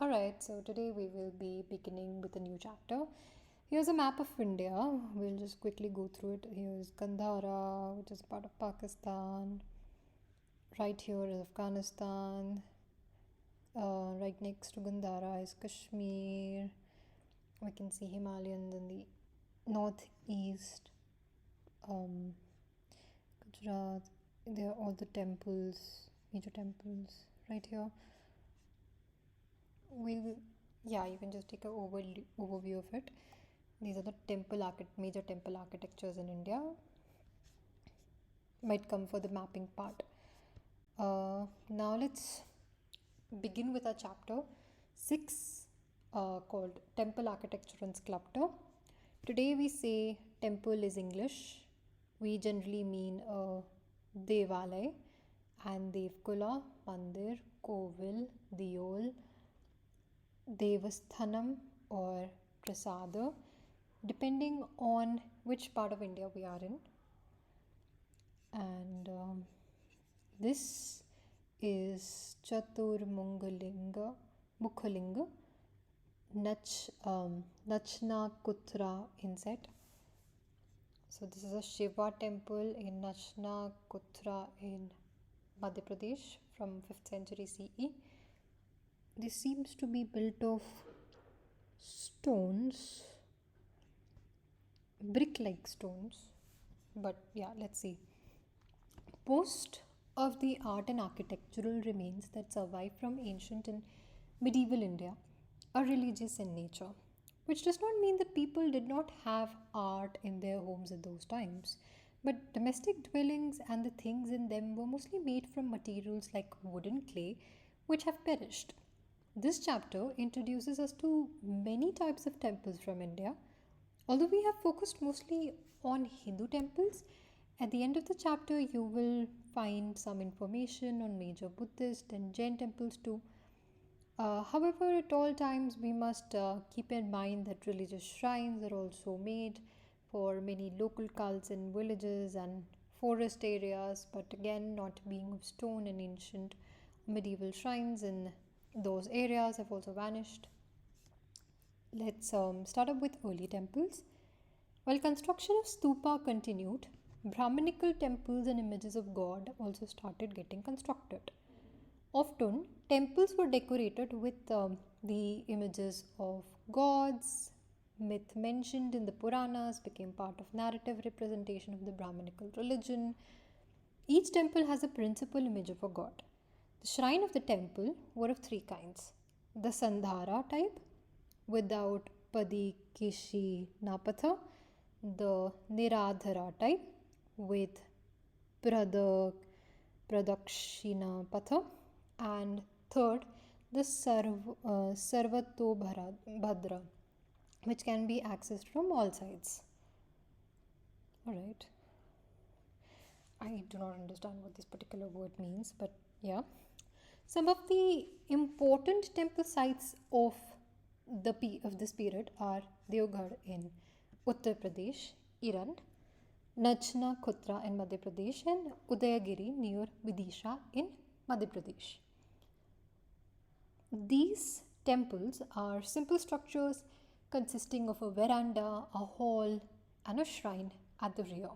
Alright, so today we will be beginning with a new chapter. Here's a map of India. We'll just quickly go through it. Here's Gandhara, which is part of Pakistan. Right here is Afghanistan. Right next to Gandhara is Kashmir. We can see Himalayas in the northeast. Gujarat. There are all the temples, major temples right here. You can just take an overview of it. These are the major temple architectures in India. Might come for the mapping part. Now let's begin with our chapter 6 called Temple Architecture and Sculpture. Today we say temple is English. We generally mean a devalay and devkula, mandir, kovil, diol, devasthanam or prasada, depending on which part of India we are in. And this is Chatur Mukhalinga Nachna Kutra inset. So this is a Shiva temple in Nachna Kutra in Madhya Pradesh from 5th century CE. This seems to be built of stones, brick-like stones, but yeah, let's see. Most of the art and architectural remains that survive from ancient and medieval India are religious in nature, which does not mean that people did not have art in their homes at those times. But domestic dwellings and the things in them were mostly made from materials like wood and clay, which have perished. This chapter introduces us to many types of temples from India. Although we have focused mostly on Hindu temples, at the end of the chapter you will find some information on major Buddhist and Jain temples too. However, at all times we must keep in mind that religious shrines are also made for many local cults in villages and forest areas, but again, not being of stone, and ancient medieval shrines in those areas have also vanished. Let's start up with early temples. While construction of stupa continued, Brahminical temples and images of God also started getting constructed. Often, temples were decorated with the images of gods. Myth mentioned in the Puranas became part of narrative representation of the Brahminical religion. Each temple has a principal image of a god. The shrine of the temple were of three kinds: the Sandhara type, without Padikishi Napatha, the Niradhara type, with Pradakshina Patha, and third, the Sarvatobhadra, which can be accessed from all sides. Alright. I do not understand what this particular word means, but yeah. Some of the important temple sites of this period are Deoghar in Uttar Pradesh, Iran, Nachna Kutra in Madhya Pradesh, and Udayagiri near Vidisha in Madhya Pradesh. These temples are simple structures consisting of a veranda, a hall, and a shrine at the rear.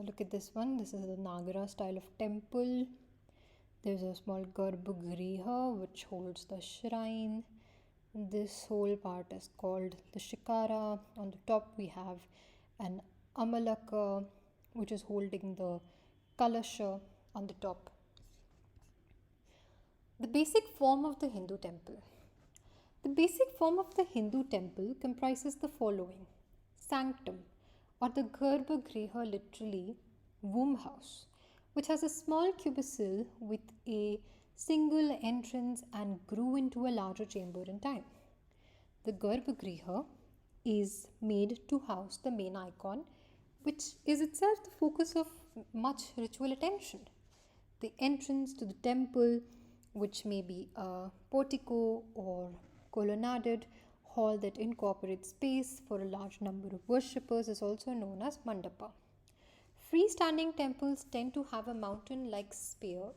Look at this one. This is the Nagara style of temple. There's a small Garbhagriha which holds the shrine. This whole part is called the Shikara. On the top we have an Amalaka which is holding the Kalasha on the top. The basic form of the Hindu temple. The basic form of the Hindu temple comprises the following: sanctum, or the Garbhagriha, literally womb house, which has a small cubicule with a single entrance and grew into a larger chamber in time. The Garbhagriha is made to house the main icon, which is itself the focus of much ritual attention. The entrance to the temple, which may be a portico or colonnaded hall that incorporates space for a large number of worshippers, is also known as mandapa. Freestanding temples tend to have a mountain-like spire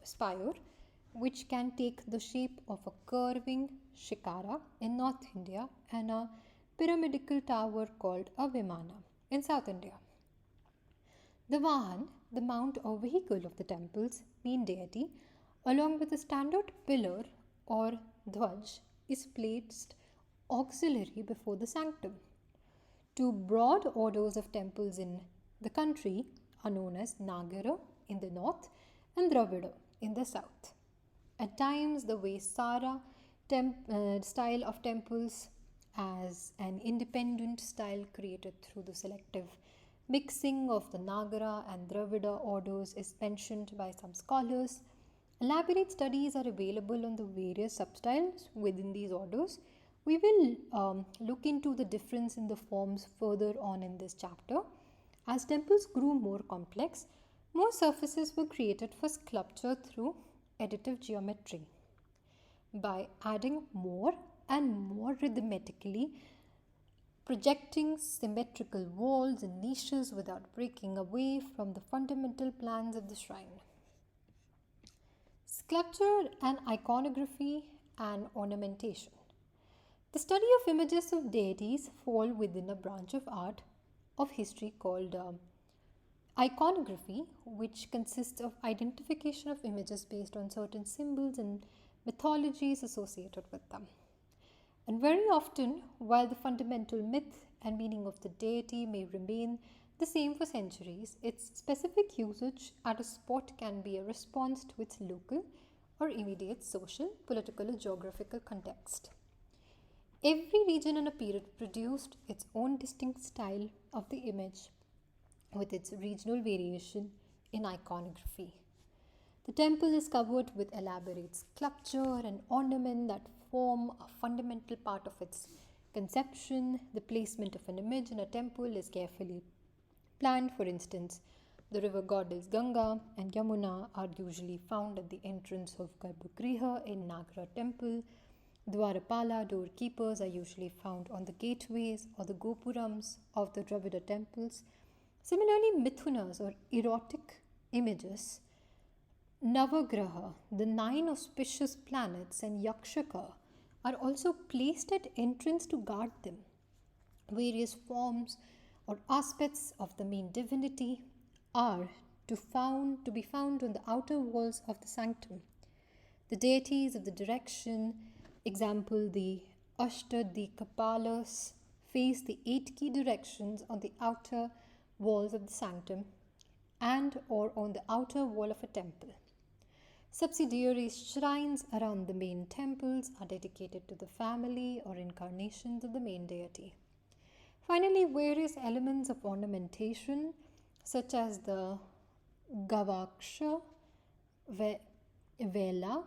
which can take the shape of a curving shikara in North India and a pyramidical tower called a Vimana in South India. The Vahan, the mount or vehicle of the temple's main deity, along with a standard pillar or dhwaj, is placed auxiliary before the sanctum. Two broad orders of temples in the country are known as Nagara in the north and Dravida in the south. At times, the Vesara style of temples as an independent style created through the selective mixing of the Nagara and Dravida orders is mentioned by some scholars. Elaborate studies are available on the various substyles within these orders. We will look into the difference in the forms further on in this chapter. As temples grew more complex, more surfaces were created for sculpture through additive geometry. By adding more and more rhythmically, projecting symmetrical walls and niches without breaking away from the fundamental plans of the shrine. Sculpture and iconography and ornamentation. The study of images of deities fall within a branch of art of history called iconography, which consists of identification of images based on certain symbols and mythologies associated with them. And very often, while the fundamental myth and meaning of the deity may remain the same for centuries, its specific usage at a spot can be a response to its local or immediate social, political, or geographical context. Every region and a period produced its own distinct style of the image with its regional variation in iconography. The temple is covered with elaborate sculpture and ornament that form a fundamental part of its conception. The placement of an image in a temple is carefully planned. For instance, the river goddess Ganga and Yamuna are usually found at the entrance of Garbhagriha in Nagara temple. Dwarapala doorkeepers are usually found on the gateways or the gopurams of the Dravida temples. Similarly, mithunas or erotic images, Navagraha, the 9 auspicious planets, and Yakshaka are also placed at entrance to guard them. Various forms or aspects of the main divinity are to be found on the outer walls of the sanctum. The deities of the direction, example the Ashtadikapalas, face the 8 key directions on the outer walls of the sanctum and or on the outer wall of a temple. Subsidiary shrines around the main temples are dedicated to the family or incarnations of the main deity. Finally, various elements of ornamentation such as the Gavaksha, Vela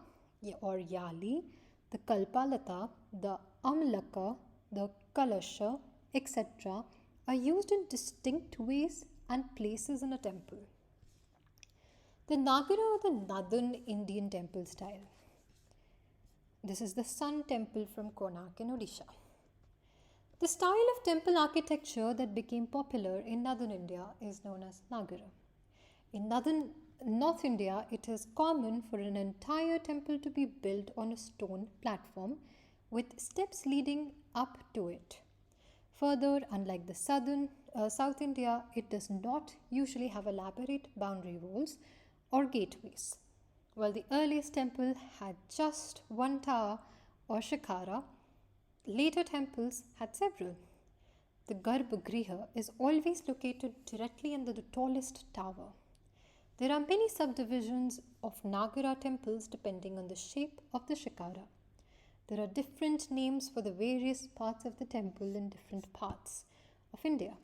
or Yali, the Kalpalata, the Amlaka, the Kalasha, etc. are used in distinct ways and places in a temple. The Nagara or the Northern Indian temple style. This is the Sun Temple from Konark in Odisha. The style of temple architecture that became popular in northern India is known as Nagara. In North India, it is common for an entire temple to be built on a stone platform with steps leading up to it. Further, unlike the South India, it does not usually have elaborate boundary walls or gateways. While the earliest temple had just one tower or shikara, later temples had several. The Garbhagriha is always located directly under the tallest tower. There are many subdivisions of Nagara temples depending on the shape of the shikara. There are different names for the various parts of the temple in different parts of India.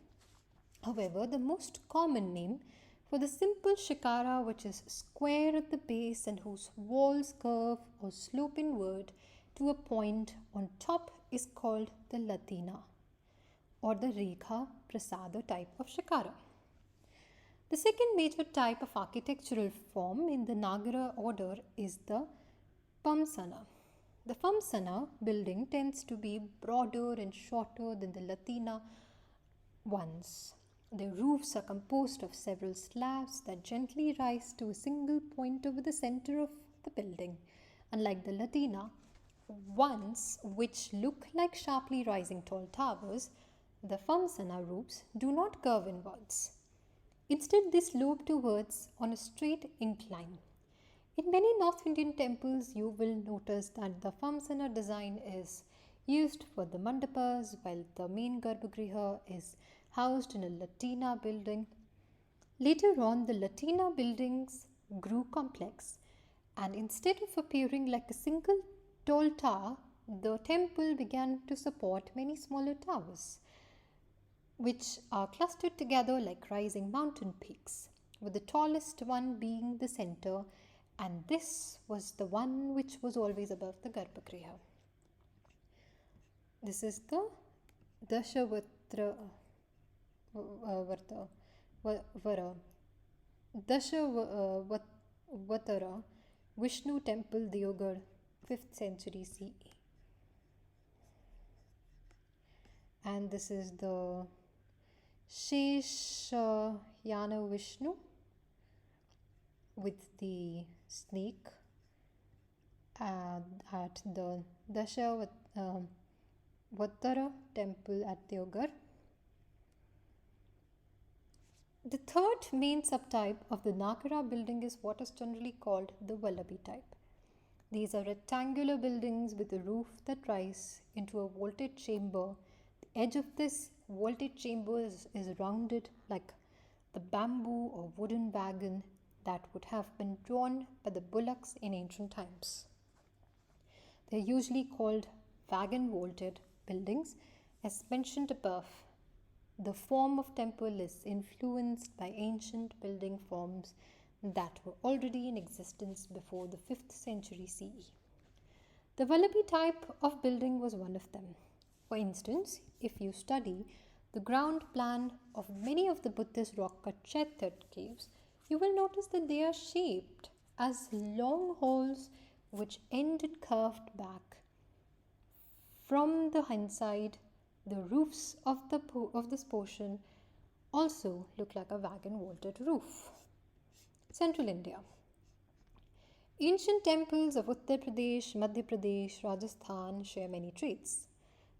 However, the most common name for the simple shikara, which is square at the base and whose walls curve or slope inward to a point on top, is called the Latina or the Rekha Prasada type of shikara. The second major type of architectural form in the Nagara order is the Pamsana. The Pamsana building tends to be broader and shorter than the Latina ones. The roofs are composed of several slabs that gently rise to a single point over the center of the building. Unlike the Latina ones, which look like sharply rising tall towers, the Famsana roofs do not curve inwards. Instead, they slope towards on a straight incline. In many North Indian temples, you will notice that the Famsana design is used for the mandapas, while the main Garbhagriha is housed in a Latina building. Later on, the Latina buildings grew complex, and instead of appearing like a single tall tower, the temple began to support many smaller towers, which are clustered together like rising mountain peaks, with the tallest one being the center, and this was the one which was always above the Garbhagriha. This is the Dashavatra Varta Vara Dashavatara Vishnu Temple, Deogar, 5th century CE. And this is the Sheshayana Vishnu with the snake at the Dashavatara temple at Deogar. The third main subtype of the Nagara building is what is generally called the Vallabhi type. These are rectangular buildings with a roof that rises into a vaulted chamber. The edge of this vaulted chamber is rounded like the bamboo or wooden wagon that would have been drawn by the bullocks in ancient times. They are usually called wagon vaulted buildings, as mentioned above. The form of temple is influenced by ancient building forms that were already in existence before the 5th century CE. The Vallabhi type of building was one of them. For instance, if you study the ground plan of many of the Buddhist rock-cut Chetat caves, you will notice that they are shaped as long halls which end in curved back. From the inside, the roofs of this portion also look like a wagon vaulted roof. Central India. Ancient temples of Uttar Pradesh, Madhya Pradesh, Rajasthan share many traits.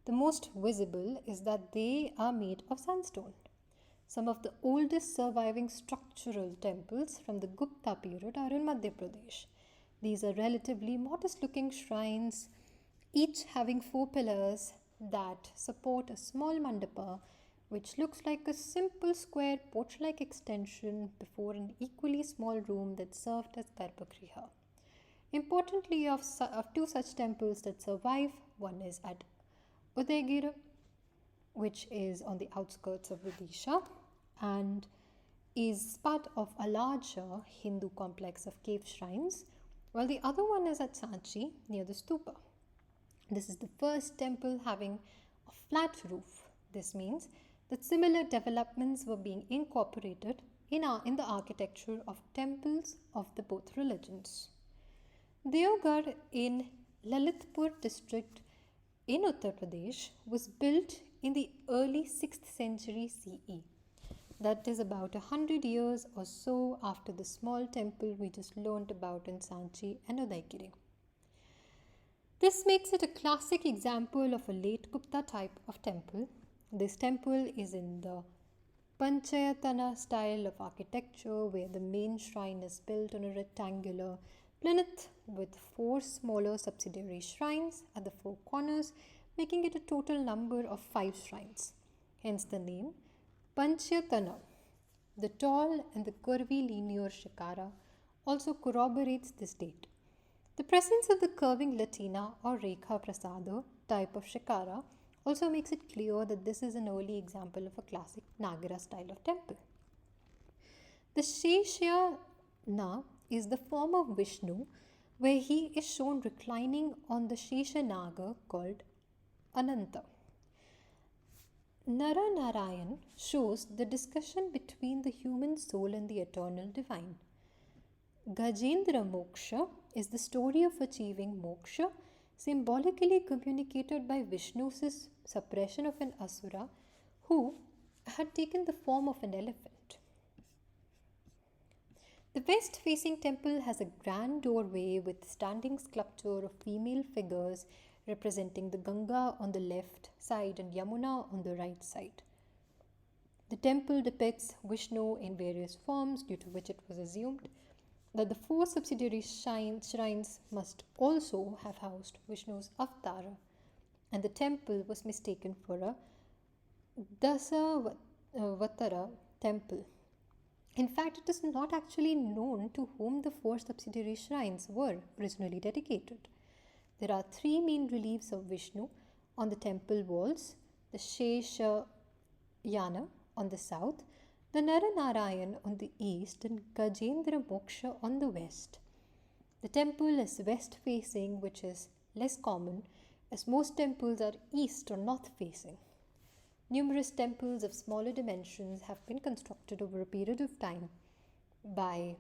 The most visible is that they are made of sandstone. Some of the oldest surviving structural temples from the Gupta period are in Madhya Pradesh. These are relatively modest looking shrines, each having 4 pillars that support a small mandapa, which looks like a simple square porch-like extension before an equally small room that served as Garbhagriha. Importantly, of 2 such temples that survive, one is at Udaygir, which is on the outskirts of Vidisha and is part of a larger Hindu complex of cave shrines, while the other one is at Sanchi near the stupa. This is the first temple having a flat roof. This means that similar developments were being incorporated in the architecture of temples of the both religions. Deogar in Lalitpur district in Uttar Pradesh was built in the early 6th century CE. That is about 100 years or so after the small temple we just learnt about in Sanchi and Udaygiri. This makes it a classic example of a late Gupta type of temple. This temple is in the Panchayatana style of architecture, where the main shrine is built on a rectangular plinth with 4 smaller subsidiary shrines at the 4 corners, making it a total number of 5 shrines. Hence the name Panchayatana. The tall and the curvy linear shikara also corroborates this date. The presence of the curving Latina or Rekha Prasada type of shikara also makes it clear that this is an early example of a classic Nagara style of temple. The Sheshayana is the form of Vishnu where he is shown reclining on the Sheshanaga called Ananta. Naranarayan shows the discussion between the human soul and the eternal divine. Gajendra Moksha is the story of achieving moksha, symbolically communicated by Vishnu's suppression of an asura who had taken the form of an elephant. The west facing temple has a grand doorway with standing sculpture of female figures representing the Ganga on the left side and Yamuna on the right side. The temple depicts Vishnu in various forms, due to which it was assumed that the four subsidiary shrines must also have housed Vishnu's avatara, and the temple was mistaken for a Dasavatara temple. In fact, it is not actually known to whom the four subsidiary shrines were originally dedicated. There are three main reliefs of Vishnu on the temple walls: the Shesha Yana on the south, the Naranarayan on the east, and Gajendra Moksha on the west. The temple is west facing, which is less common as most temples are east or north facing. Numerous temples of smaller dimensions have been constructed over a period of time. By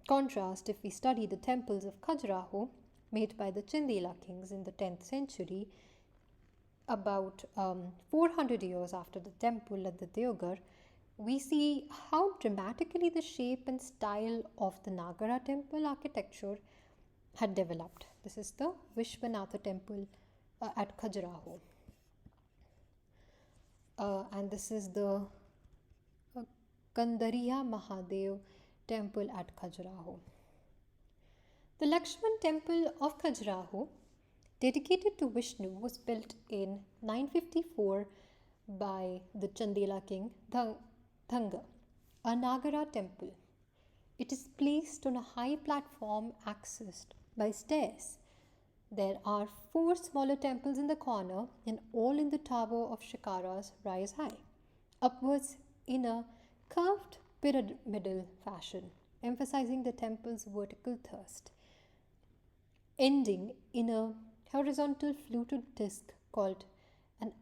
contrast, if we study the temples of Khajuraho made by the Chandela kings in the 10th century, about 400 years after the temple at the Deoghar, we see how dramatically the shape and style of the Nagara temple architecture had developed. This is the Vishwanatha temple at Khajuraho. And this is the Kandariya Mahadev temple at Khajuraho. The Lakshman temple of Khajuraho, dedicated to Vishnu, was built in 954 by the Chandela king Dhanga, a Nagara temple. It is placed on a high platform accessed by stairs. There are four smaller temples in the corner, and all in the tower of Shikaras rise high, upwards in a curved pyramidal fashion, emphasizing the temple's vertical thrust, ending in a horizontal fluted disc called an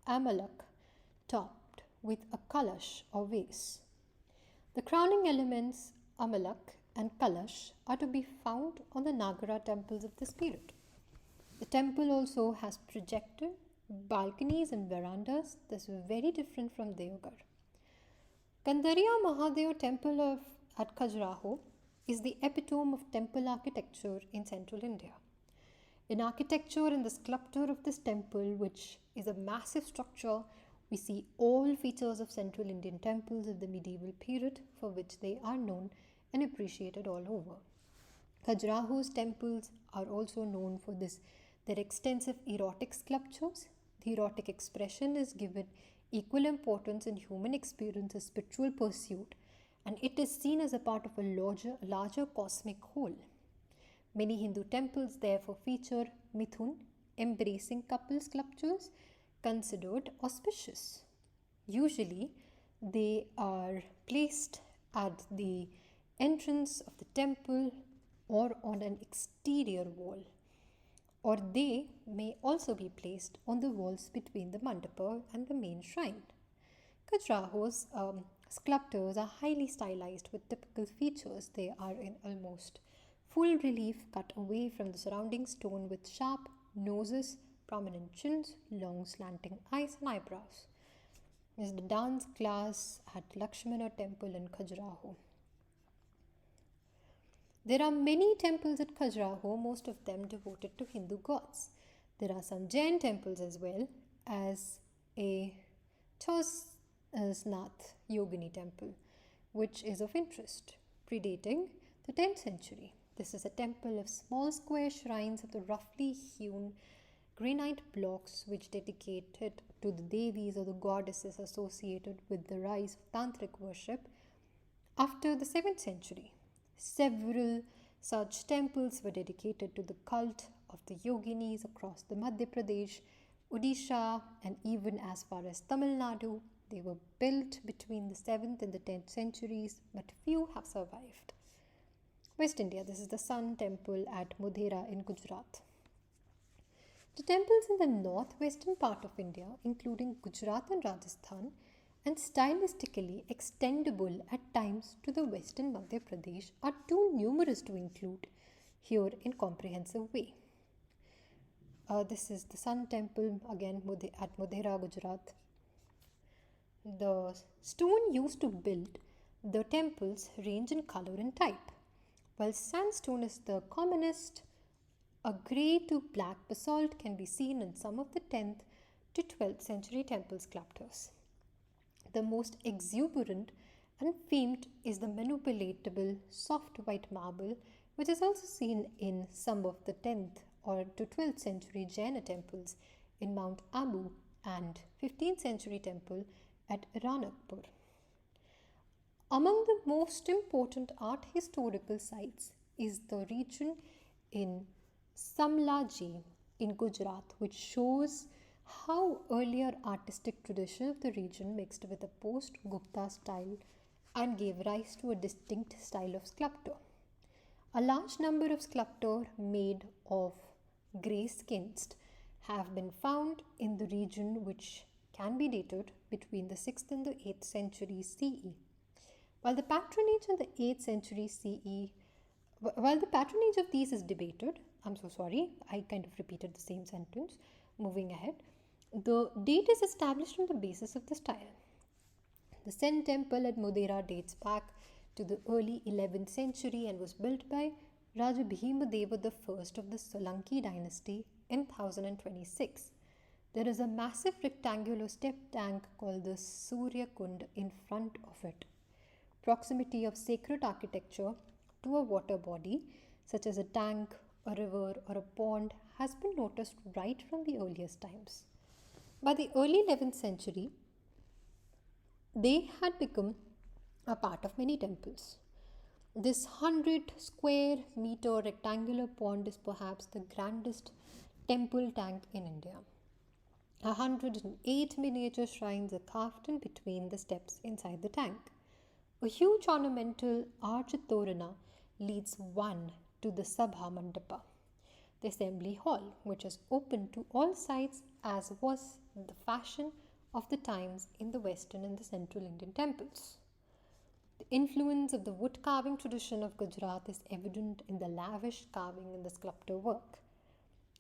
amalak, topped with a kalash or vase. The crowning elements, amalak and kalash, are to be found on the Nagara temples of this period. The temple also has projector, balconies, and verandas. This is very different from Deoghar. Kandariya Mahadev temple at Khajuraho is the epitome of temple architecture in central India. In architecture and the sculpture of this temple, which is a massive structure, we see all features of central Indian temples of the medieval period, for which they are known and appreciated all over. Khajuraho's temples are also known for their extensive erotic sculptures. The erotic expression is given equal importance in human experience as spiritual pursuit, and it is seen as a part of a larger cosmic whole. Many Hindu temples therefore feature Mithun, embracing couple sculptures considered auspicious. Usually, they are placed at the entrance of the temple or on an exterior wall, or they may also be placed on the walls between the mandapa and the main shrine. Khajuraho's sculptures are highly stylized with typical features. They are in almost full relief, cut away from the surrounding stone, with sharp noses, prominent chins, long slanting eyes, and eyebrows. This is the dance class at Lakshmana temple in Khajuraho. There are many temples at Khajuraho, most of them devoted to Hindu gods. There are some Jain temples as well as a Tosnath Yogini temple, which is of interest, predating the 10th century. This is a temple of small square shrines of the roughly hewn granite blocks, which dedicated to the Devis or the goddesses associated with the rise of Tantric worship after the 7th century. Several such temples were dedicated to the cult of the yoginis across the Madhya Pradesh, Odisha, and even as far as Tamil Nadu. They were built between the 7th and the 10th centuries, but few have survived. West India, this is the Sun Temple at Modhera in Gujarat. The temples in the northwestern part of India, including Gujarat and Rajasthan, and stylistically extendable at times to the western Madhya Pradesh, are too numerous to include here in comprehensive way. This is the Sun Temple again at Modhera, Gujarat. The stone used to build The temples range in color and type. While sandstone is the commonest, a grey to black basalt can be seen in some of the 10th to 12th century temple sculptures. The most exuberant and famed is the manipulatable soft white marble, which is also seen in some of the 10th or to 12th century Jaina temples in Mount Abu and 15th century temple at Ranakpur. Among the most important art historical sites is the region in Samlaji in Gujarat, which shows how earlier artistic tradition of the region mixed with a post-Gupta style and gave rise to a distinct style of sculpture. A large number of sculptures made of grey skins have been found in the region, which can be dated between the 6th and the 8th century CE. While the patronage in the 8th century CE, while the patronage of these is debated, I'm so sorry, I kind of repeated the same sentence. Moving ahead, the date is established on the basis of the style. The Sen temple at Modera dates back to the early 11th century and was built by Raja Bhimadeva I of the Solanki dynasty in 1026. There is a massive rectangular step tank called the Surya Kund in front of it. Proximity of sacred architecture to a water body, such as a tank, a river, or a pond, has been noticed right from the earliest times. By the early 11th century, they had become a part of many temples. This 100 square meter rectangular pond is perhaps the grandest temple tank in India. 108 miniature shrines are carved in between the steps inside the tank. A huge ornamental arched torana leads one to the Sabha Mandapa, the assembly hall, which is open to all sides as was the fashion of the times in the Western and the Central Indian temples. The influence of the wood carving tradition of Gujarat is evident in the lavish carving in the sculptor work.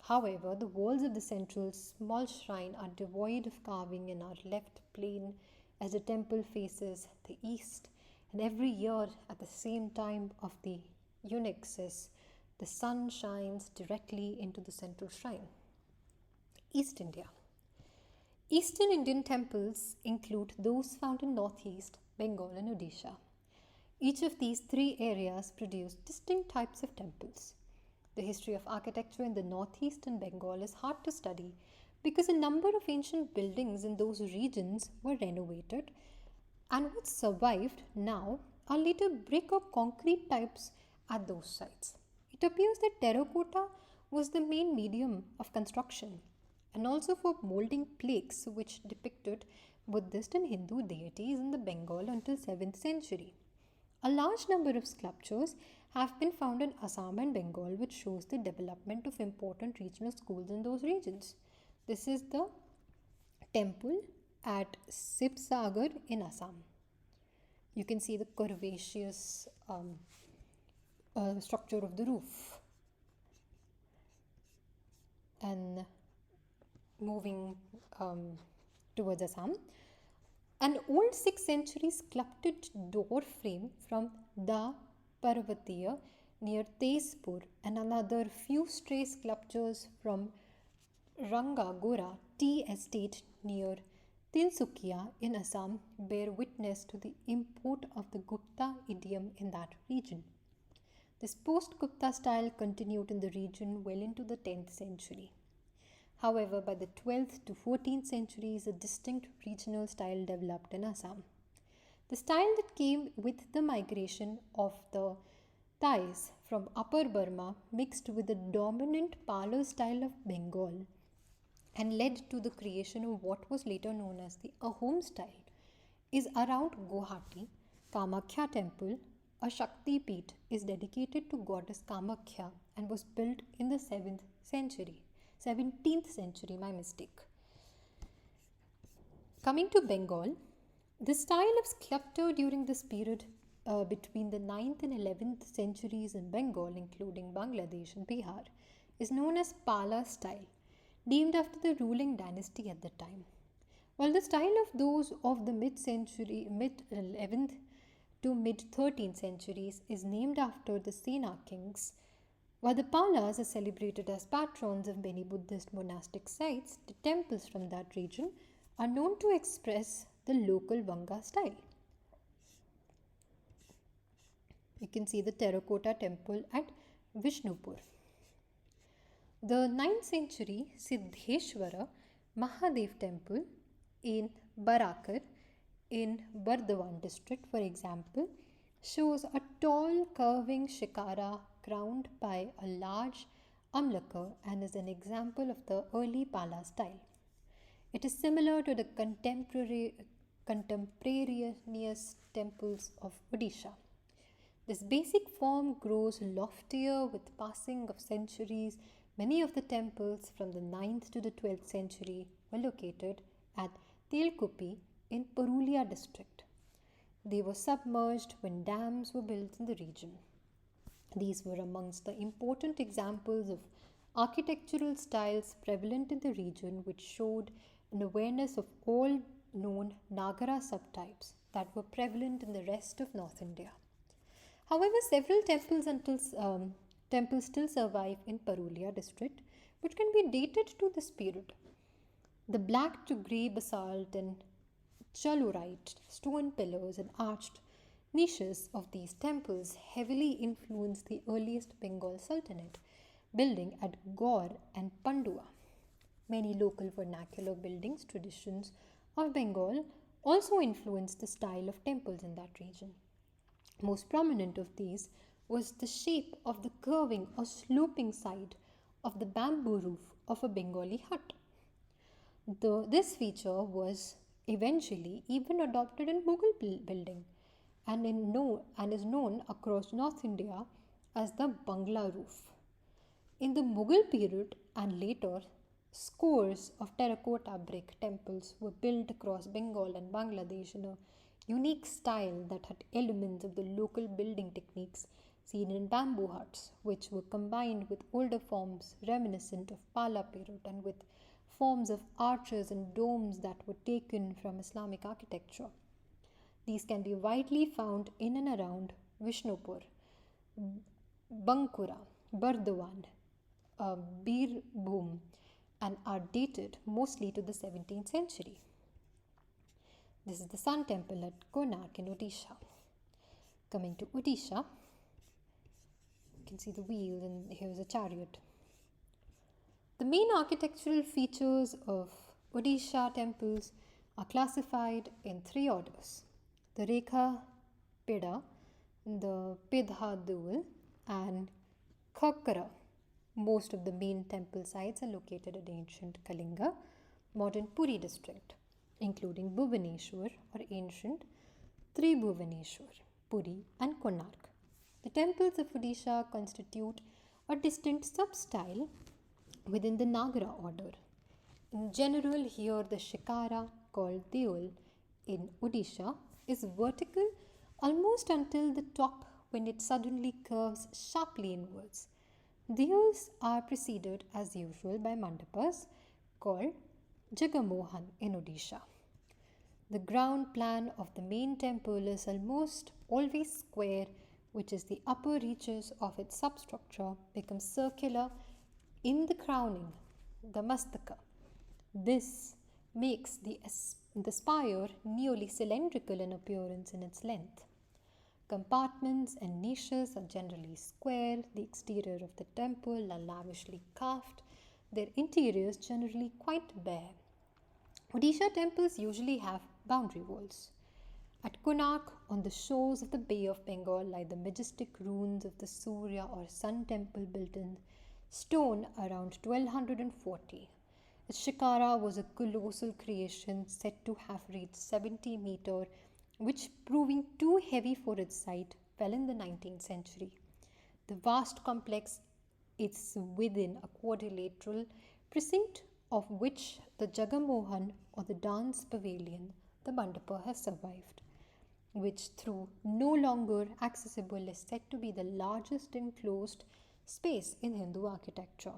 However, the walls of the central small shrine are devoid of carving and are left plain as the temple faces the east, and every year at the same time of the unixes, the sun shines directly into the central shrine. East India. Eastern Indian temples include those found in Northeast, Bengal and Odisha. Each of these three areas produce distinct types of temples. The history of architecture in the Northeast and Bengal is hard to study because a number of ancient buildings in those regions were renovated, and what survived now are later brick or concrete types at those sites. It appears that terracotta was the main medium of construction and also for molding plaques which depicted Buddhist and Hindu deities in the Bengal until 7th century. A large number of sculptures have been found in Assam and Bengal, which shows the development of important regional schools in those regions. This is the temple at Sibsagar in Assam. You can see the curvaceous structure of the roof. And moving towards Assam, an old 6th century sculpted door frame from Da Parvatiya near Tezpur and another few stray sculptures from Rangagora tea estate near Tinsukia in Assam bear witness to the import of the Gupta idiom in that region. This post-Gupta style continued in the region well into the 10th century. However, by the 12th to 14th centuries, a distinct regional style developed in Assam. The style that came with the migration of the Thais from Upper Burma mixed with the dominant parlor style of Bengal and led to the creation of what was later known as the Ahom style is around Guwahati. Kamakhya temple, a Shakti Peeth, is dedicated to goddess Kamakhya and was built in the 7th century. 17th century, my mistake. Coming to Bengal, the style of sculpture during this period between the 9th and 11th centuries in Bengal, including Bangladesh and Bihar, is known as Pala style, named after the ruling dynasty at the time. While the style of those of the mid 11th to mid 13th centuries is named after the Sena kings. While the Palas are celebrated as patrons of many Buddhist monastic sites, the temples from that region are known to express the local Vanga style. You can see the terracotta temple at Vishnupur. The 9th century Siddheshwara Mahadev temple in Barakar in Bardhaman district, for example, shows a tall curving shikara crowned by a large amlaka and is an example of the early Pala style. It is similar to the contemporaneous temples of Odisha. This basic form grows loftier with passing of centuries. Many of the temples from the 9th to the 12th century were located at Telkupi in Purulia district. They were submerged when dams were built in the region. These were amongst the important examples of architectural styles prevalent in the region, which showed an awareness of all known Nagara subtypes that were prevalent in the rest of North India. However, several temples still survive in Purulia district, which can be dated to this period. The black to grey basalt and chalurite stone pillars and arched niches of these temples heavily influenced the earliest Bengal Sultanate building at Gaur and Pandua. Many local vernacular buildings traditions of Bengal also influenced the style of temples in that region. Most prominent of these was the shape of the curving or sloping side of the bamboo roof of a Bengali hut. This feature was eventually even adopted in Mughal building and is known across North India as the Bangla roof. In the Mughal period and later, scores of terracotta brick temples were built across Bengal and Bangladesh in a unique style that had elements of the local building techniques seen in bamboo huts, which were combined with older forms reminiscent of Pala period and with forms of arches and domes that were taken from Islamic architecture. These can be widely found in and around Vishnupur, Bankura, Bardhaman, Birbhum, and are dated mostly to the 17th century. This is the Sun Temple at Konark in Odisha. Coming to Odisha, you can see the wheels and here's a chariot. The main architectural features of Odisha temples are classified in three orders: the Rekha Peda, the Pidha Dul, and Khakra. Most of the main temple sites are located in ancient Kalinga, modern Puri district, including Bhubaneswar or ancient Tribhuvaneshwar, Puri, and Konark. The temples of Odisha constitute a distinct sub-style within the Nagara order. In general, here the shikara called Deol in Odisha is vertical almost until the top when it suddenly curves sharply inwards. Deols are preceded as usual by mandapas called Jagamohan in Odisha. The ground plan of the main temple is almost always square, which is the upper reaches of its substructure become circular in the crowning, the mastaka. This makes the spire nearly cylindrical in appearance in its length. Compartments and niches are generally square. The exterior of the temple are lavishly carved, their interiors generally quite bare. Odisha temples usually have boundary walls. At Konark, on the shores of the Bay of Bengal, lie the majestic ruins of the Surya or Sun temple built in stone around 1240. Its shikara was a colossal creation said to have reached 70 meters, which, proving too heavy for its site, fell in the 19th century. The vast complex is within a quadrilateral precinct of which the Jagamohan or the dance pavilion, the mandapa, has survived, which, though no longer accessible, is said to be the largest enclosed space in Hindu architecture.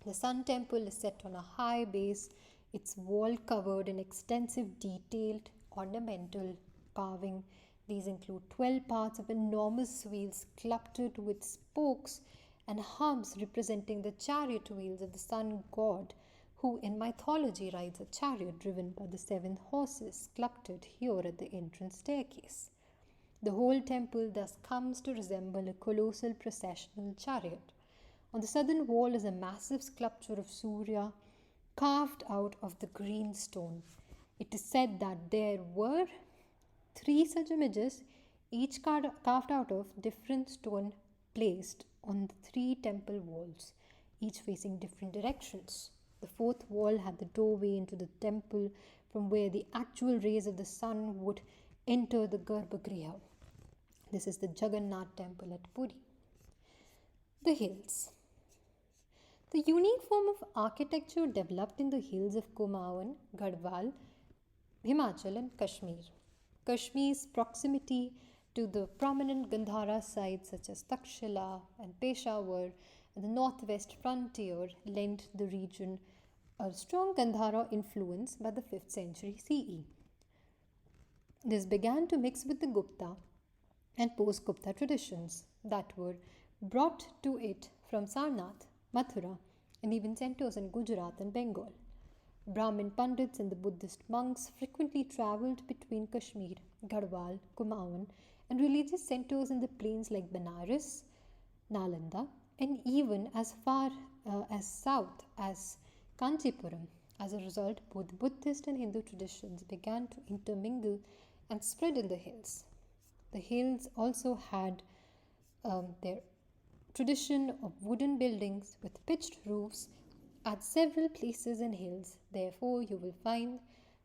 The Sun temple is set on a high base, its wall covered in extensive detailed ornamental carving. These include 12 parts of enormous wheels cluttered with spokes and hubs representing the chariot wheels of the sun god, who in mythology rides a chariot driven by the 7 horses cluttered here at the entrance staircase. The whole temple thus comes to resemble a colossal processional chariot. On the southern wall is a massive sculpture of Surya carved out of the green stone. It is said that there were 3 such images, each carved out of different stone placed on the 3 temple walls, each facing different directions. The 4th wall had the doorway into the temple from where the actual rays of the sun would enter the Garbhagriha. This is the Jagannath temple at Puri. The hills. The unique form of architecture developed in the hills of Kumaon, Garhwal, Himachal and Kashmir. Kashmir's proximity to the prominent Gandhara sites such as Takshila and Peshawar and the northwest frontier lent the region a strong Gandhara influence by the 5th century CE. This began to mix with the Gupta and post-Gupta traditions that were brought to it from Sarnath, Mathura, and even centers in Gujarat and Bengal. Brahmin Pandits and the Buddhist monks frequently travelled between Kashmir, Garhwal, Kumaon, and religious centers in the plains like Benares, Nalanda, and even as far as south as Kanchipuram. As a result, both Buddhist and Hindu traditions began to intermingle and spread in the hills. The hills also had their tradition of wooden buildings with pitched roofs at several places in hills. Therefore, you will find,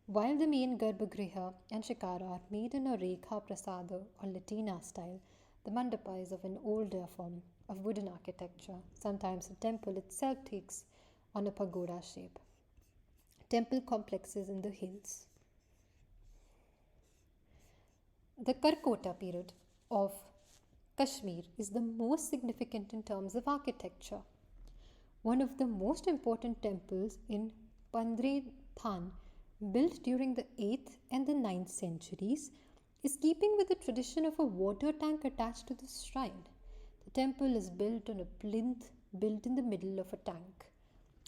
while the main Garbhagriha and Shikara are made in a Rekha Prasada or Latina style, the mandapa is of an older form of wooden architecture. Sometimes the temple itself takes on a pagoda shape. Temple complexes in the hills. The Karkota period of Kashmir is the most significant in terms of architecture. One of the most important temples in Pandre Than, built during the 8th and the 9th centuries, is keeping with the tradition of a water tank attached to the shrine. The temple is built on a plinth built in the middle of a tank.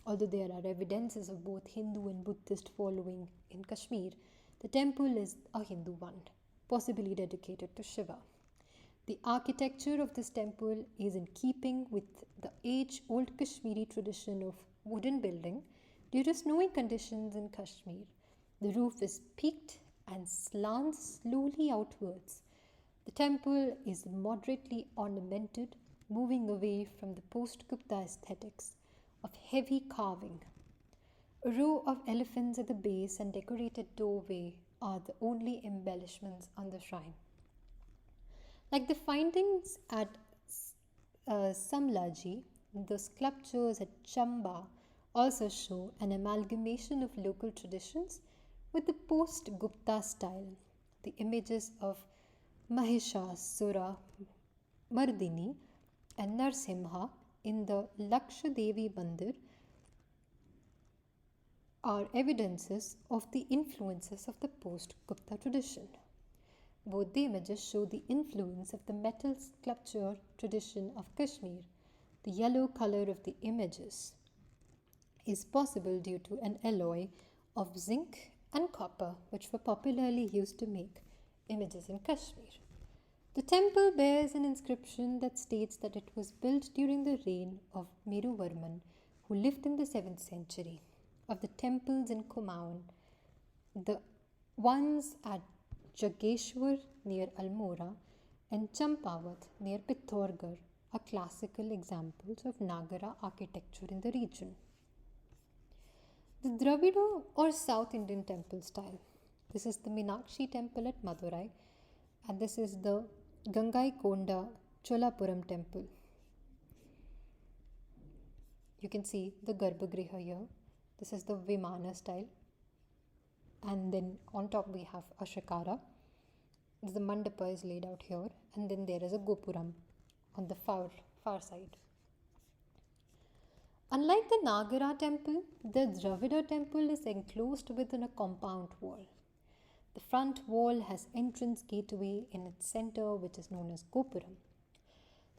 Although there are evidences of both Hindu and Buddhist following in Kashmir, the temple is a Hindu one, possibly dedicated to Shiva. The architecture of this temple is in keeping with the age-old Kashmiri tradition of wooden building due to snowy conditions in Kashmir. The roof is peaked and slants slowly outwards. The temple is moderately ornamented, moving away from the post-Gupta aesthetics of heavy carving. A row of elephants at the base and decorated doorway are the only embellishments on the shrine. Like the findings at Samlaji, the sculptures at Chamba also show an amalgamation of local traditions with the post-Gupta style. The images of Mahishasura Mardini and Narsimha in the Lakshadevi Mandir are evidences of the influences of the post-Gupta tradition. Both the images show the influence of the metal sculpture tradition of Kashmir. The yellow color of the images is possible due to an alloy of zinc and copper, which were popularly used to make images in Kashmir. The temple bears an inscription that states that it was built during the reign of Meruvarman, who lived in the 7th century. Of the temples in Kumaon, the ones at Jageshwar near Almora and Champavat near Pithoragarh are classical examples of Nagara architecture in the region. The Dravido or South Indian temple style. This is the Meenakshi temple at Madurai, and this is the Gangaikonda Cholapuram temple. You can see the Garbhagriha here. This is the Vimana style, and then on top we have a Shikara. The mandapa is laid out here, and then there is a Gopuram on the far side. Unlike the Nagara temple, the Dravida temple is enclosed within a compound wall. The front wall has entrance gateway in its center, which is known as Gopuram.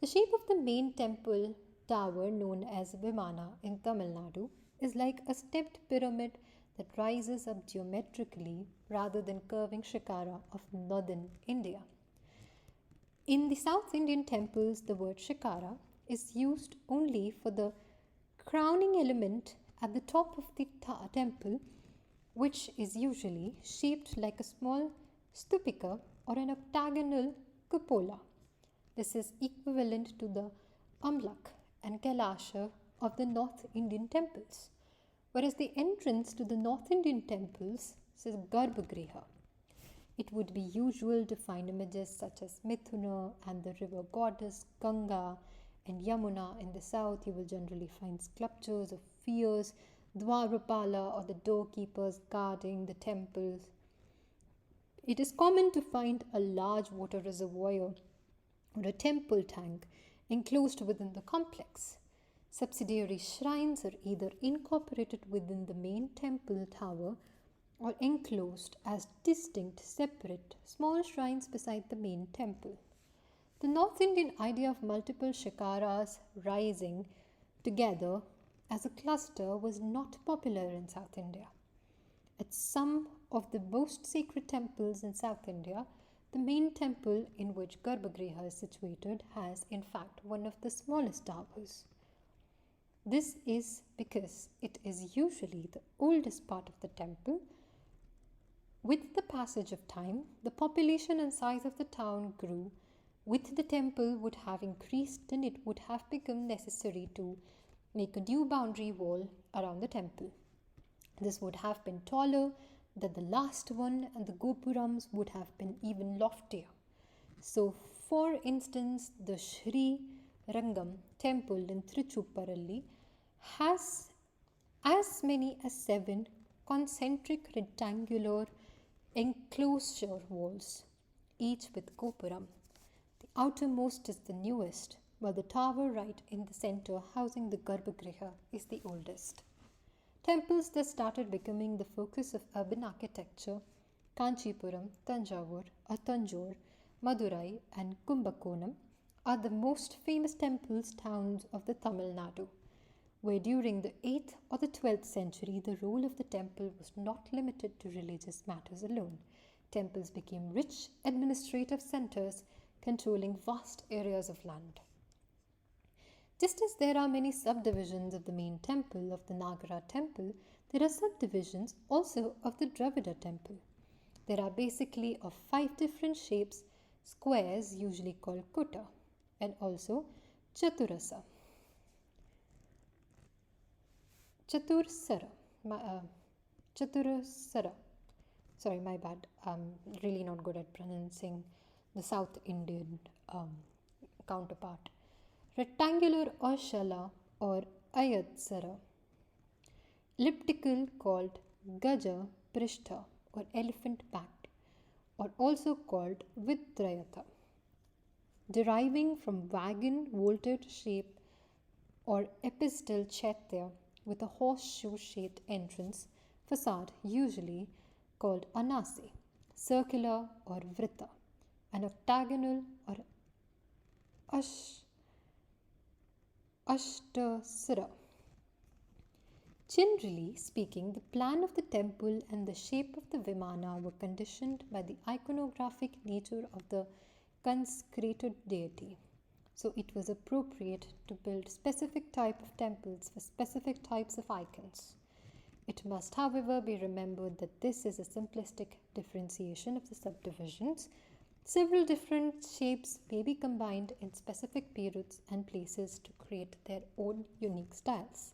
The shape of the main temple tower, known as Vimana in Tamil Nadu, is like a stepped pyramid that rises up geometrically rather than curving shikara of northern India. In the South Indian temples, the word shikara is used only for the crowning element at the top of the temple, which is usually shaped like a small stupika or an octagonal cupola. This is equivalent to the Amlak and Kailasha of the North Indian temples, whereas the entrance to the North Indian temples is Garbhagriha. It would be usual to find images such as Mithuna and the river goddess Ganga and Yamuna. In the south, you will generally find sculptures of fierce Dwarapala or the doorkeepers guarding the temples. It is common to find a large water reservoir or a temple tank enclosed within the complex. Subsidiary shrines are either incorporated within the main temple tower or enclosed as distinct, separate, small shrines beside the main temple. The North Indian idea of multiple shikaras rising together as a cluster was not popular in South India. At some of the most sacred temples in South India, the main temple in which Garbhagriha is situated has in fact one of the smallest towers. This is because it is usually the oldest part of the temple. With the passage of time, the population and size of the town grew. With the temple would have increased, and it would have become necessary to make a new boundary wall around the temple. This would have been taller than the last one, and the gopurams would have been even loftier. So, for instance, the Sri Rangam temple in Tiruchupparalli has as many as 7 concentric rectangular enclosure walls, each with gopuram. The outermost is the newest, while the tower right in the center housing the Garbhagriha is the oldest. Temples that started becoming the focus of urban architecture, Kanchipuram, Tanjavur, Tanjore, Madurai and Kumbakonam, are the most famous temples towns of the Tamil Nadu, where during the 8th or the 12th century the role of the temple was not limited to religious matters alone. Temples became rich administrative centers controlling vast areas of land. Just as there are many subdivisions of the main temple of the Nagara temple, there are subdivisions also of the Dravida temple. There are basically of 5 different shapes, squares usually called kutta, and also chaturasa. Chatursara. Chaturasara. Sorry, my bad. I'm really not good at pronouncing the South Indian counterpart. Rectangular or shala or ayatsara. Elliptical called gaja prishtha or elephant backed, or also called vidrayata. Deriving from wagon vaulted shape or epistle chaitya with a horseshoe shaped entrance facade, usually called anase, circular or vrita, an octagonal or ashtasara. Generally speaking, the plan of the temple and the shape of the Vimana were conditioned by the iconographic nature of the consecrated deity. So it was appropriate to build specific type of temples for specific types of icons. It must, however, be remembered that this is a simplistic differentiation of the subdivisions. Several different shapes may be combined in specific periods and places to create their own unique styles.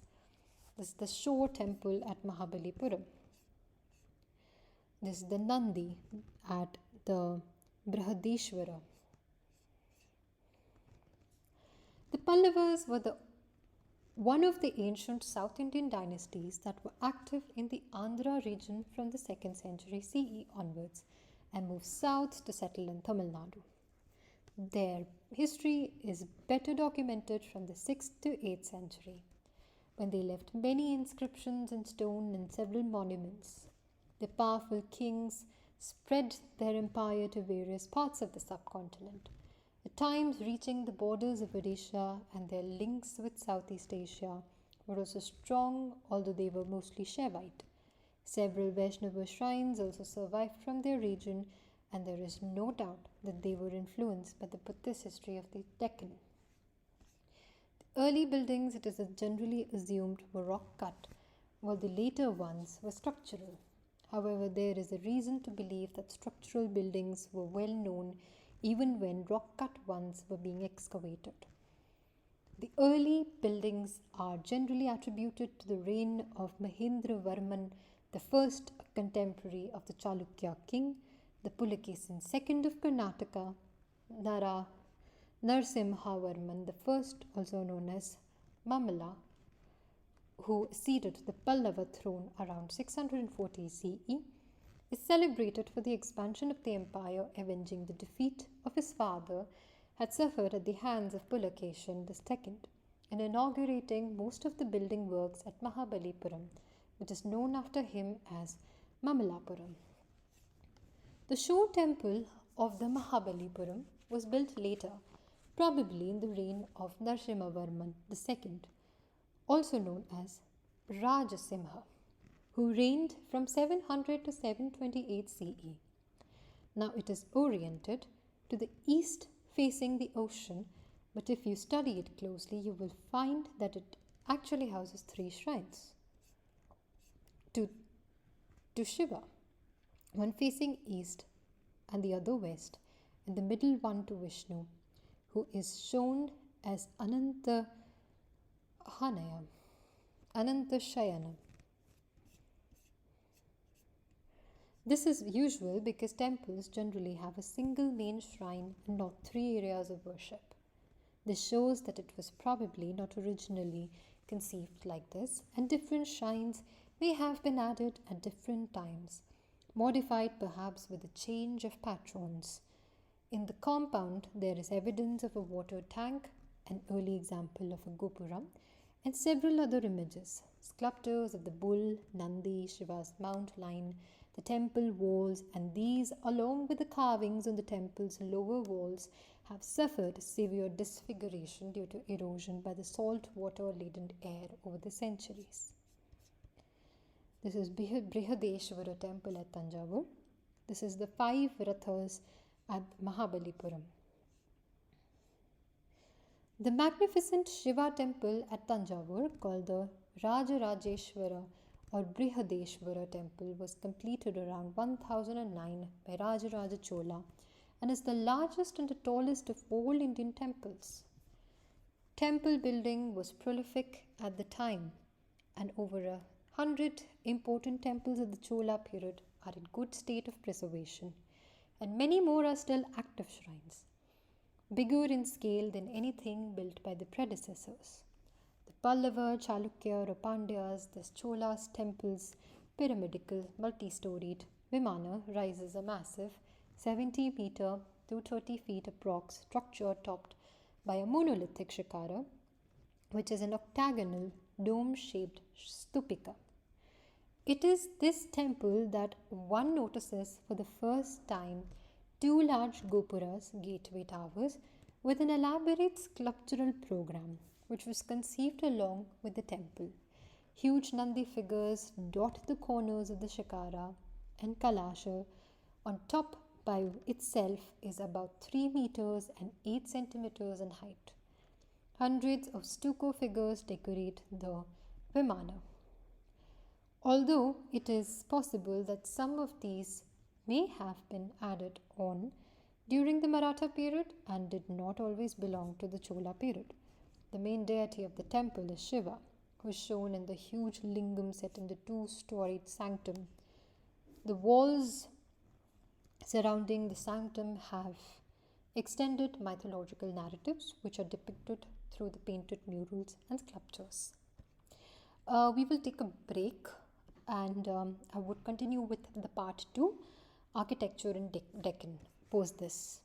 This is the Shore temple at Mahabalipuram. This is the Nandi at the Brihadishwara. The Pallavas were one of the ancient South Indian dynasties that were active in the Andhra region from the 2nd century CE onwards and moved south to settle in Tamil Nadu. Their history is better documented from the 6th to 8th century, when they left many inscriptions in stone and several monuments. The powerful kings spread their empire to various parts of the subcontinent, at times reaching the borders of Odisha, and their links with Southeast Asia were also strong, although they were mostly Shaivite. Several Vaishnava shrines also survived from their region, and there is no doubt that they were influenced by the Buddhist history of the Deccan. The early buildings, it is generally assumed, were rock cut, while the later ones were structural. However, there is a reason to believe that structural buildings were well known even when rock cut ones were being excavated. The early buildings are generally attributed to the reign of Mahendravarman I, a contemporary of the Chalukya king, the Pulakesin II of Karnataka, Narsimhavarman I, also known as Mamala, who acceded to the Pallava throne around 640 CE, is celebrated for the expansion of the empire, avenging the defeat of his father had suffered at the hands of Pulakesin II, and inaugurating most of the building works at Mahabalipuram, which is known after him as Mamalapuram. The Shore temple of the Mahabalipuram was built later, probably in the reign of Narsimhavarman II, also known as Rajasimha, who reigned from 700 to 728 CE. Now it is oriented to the east facing the ocean, but if you study it closely, you will find that it actually houses three shrines to Shiva, one facing east and the other west, and the middle one to Vishnu, who is shown as Ananta Shayana. This is usual because temples generally have a single main shrine and not three areas of worship. This shows that it was probably not originally conceived like this, and different shrines may have been added at different times, modified perhaps with a change of patrons. In the compound, there is evidence of a water tank, an early example of a gopuram, and several other images, sculptures of the bull, Nandi, Shiva's mount line, the temple walls, and these, along with the carvings on the temple's lower walls, have suffered severe disfiguration due to erosion by the salt water-laden air over the centuries. This is Brihadeshwara temple at Tanjavur. This is the 5 Rathas at Mahabalipuram. The magnificent Shiva temple at Tanjavur, called the Rajarajeshwara or Brihadeshwara temple, was completed around 1009 by Rajaraja Chola and is the largest and the tallest of all Indian temples. Temple building was prolific at the time, and over 100 important temples of the Chola period are in good state of preservation, and many more are still active shrines, bigger in scale than anything built by the predecessors. The Pallava, Chalukya, or Pandyas, the Cholas temples, pyramidical, multi-storied Vimana rises a massive 70-meter to 30 feet approx structure topped by a monolithic shikara, which is an octagonal dome-shaped stupika. It is this temple that one notices for the first time two large gopuras, gateway towers, with an elaborate sculptural program, which was conceived along with the temple. Huge Nandi figures dot the corners of the shikara, and Kalasha on top by itself is about 3 meters and 8 centimeters in height. Hundreds of stucco figures decorate the Vimana. Although it is possible that some of these may have been added on during the Maratha period and did not always belong to the Chola period. The main deity of the temple is Shiva, who is shown in the huge lingam set in the 2-storied sanctum. The walls surrounding the sanctum have extended mythological narratives which are depicted through the painted murals and sculptures. We will take a break, and I would continue with the part 2, architecture in Deccan, post this.